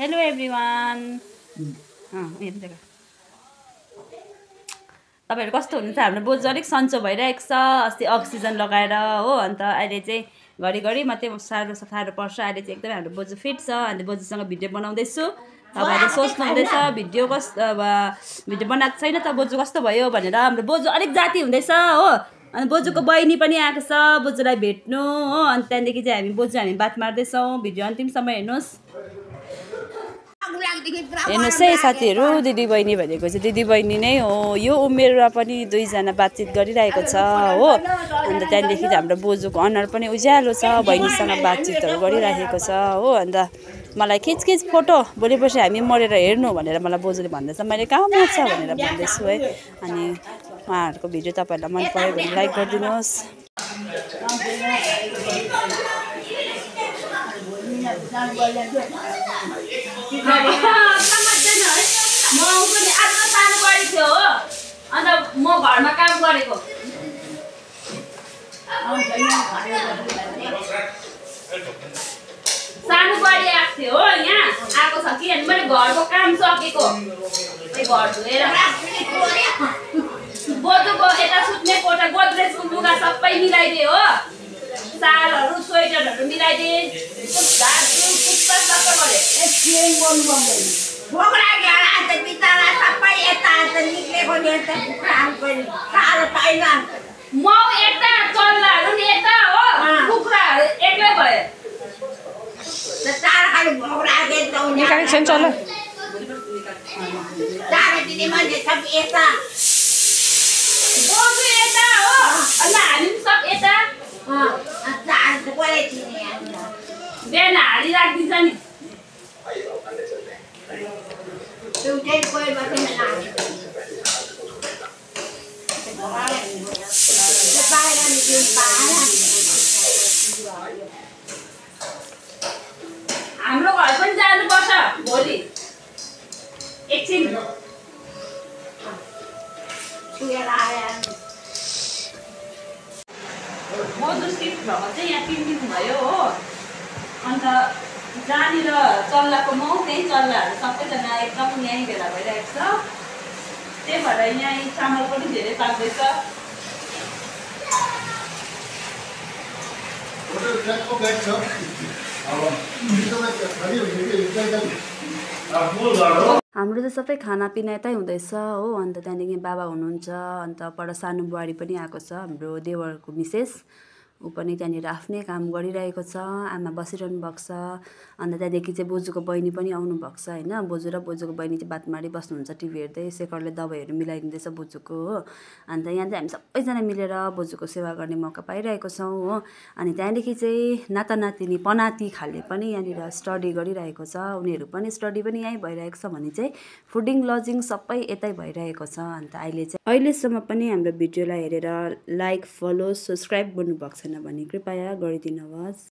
Hello everyone. हेर्नु तपाईँहरू कस्तो हुनुहुन्छ? हाम्रो बोजू अलिक सन्चो भइरहेको छ, अस्ति अक्सिजन लगाएर हो। अन्त अहिले चाहिँ घरिघरि मात्रै साह्रो साह्रो पर्छ। अहिले चाहिँ एकदमै हाम्रो बोजू फिट छ। अनि बोजूसँग भिडियो बनाउँदैछु। तपाईँहरूले सोच्नु हुँदैछ भिडियो अब भिडियो बनाएको छैन त बोजू कस्तो भयो भनेर। हाम्रो बोजू अलिक जाती हुँदैछ हो। अनि बोजूको बहिनी पनि आएको छ बोजूलाई भेट्नु हो। अनि त्यहाँदेखि चाहिँ हामी बात मार्दैछौँ। भिडियो अन्तिमसम्म हेर्नुहोस्। हेर्नुहोस् है साथीहरू, दिदीबहिनी भनेको चाहिँ दिदीबहिनी नै हो। यो उमेरमा पनि दुईजना बातचित गरिरहेको छ हो। अन्त त्यहाँदेखि हाम्रो बोजूको अनुहार पनि उज्यालो छ, बहिनीसँग बातचितहरू गरिराखेको छ हो। अन्त मलाई खिच फोटो भोलि पर्सि हामी मरेर हेर्नु भनेर मलाई बोजूले भन्दैछ। मैले कहाँ मर्छ भनेर भन्दैछु है। अनि उहाँहरूको भिडियो तपाईँहरूलाई मन पऱ्यो भने लाइक गरिदिनुहोस्। अन्त म घरमा काम गरेको सानो बुहारी आएको थियो हो। यहाँ आएको छ कि अनि मैले घरको काम सकेको घर धोएर बोजूको यता सुत्ने कोठा गोद्रेजको लुगा सबै मिलाइदिए हो। सालहरू स्वेटरहरू मिलाइदिए। माउ यता चल्लाहरू नि यता हो, कुखुराहरू एक्लै भयो। कनेक्सन चल बोजू यता हो, अन्त हामी सब यता बिहान हाली राखिदिन्छ नि। हाम्रो घर पनि जानुपर्छ भोलि एकछिन। बोजू सिफ्ट भएको चाहिँ यहाँ 3 दिन भयो हो। अन्त जहाँनिर चल्लाको माउ त्यही चल्लाहरू सबैजना एकदम यहीँ भेला भइरहेको छ। त्यही भएर यहाँ चामल पनि धेरै पाक्दैछ। हाम्रो त सबै खानापिना यतै हुँदैछ हो। अन्त त्यहाँदेखि बाबा हुनुहुन्छ, अन्त पर सानो बुहारी पनि आएको छ, हाम्रो देवरको मिसेस। ऊ पनि त्यहाँनिर आफ्नै काम गरिरहेको छ, आमा बसिरहनु भएको छ। अन्त त्यहाँदेखि चाहिँ बोजूको बहिनी पनि आउनु भएको छ होइन। बोजू र बोजूको बहिनी चाहिँ बात मारिबस्नुहुन्छ टिभी हेर्दै। शेखरले दबाईहरू मिलाइदिँदैछ बोजूको हो। अन्त यहाँ चाहिँ हामी सबैजना मिलेर बोजूको सेवा गर्ने मौका पाइरहेको छौँ हो। अनि त्यहाँदेखि चाहिँ नाता नातिनी पनाती खाले पनि यहाँनिर स्टडी गरिरहेको छ। उनीहरू पनि स्टडी पनि यहीँ भइरहेको छ भने चाहिँ फुडिङ लजिङ सबै यतै भइरहेको छ। अन्त अहिलेसम्म पनि हाम्रो भिडियोलाई हेरेर लाइक फलो सब्सक्राइब गर्नुभएको छैन भने कृपया गरिदिनुहोस्।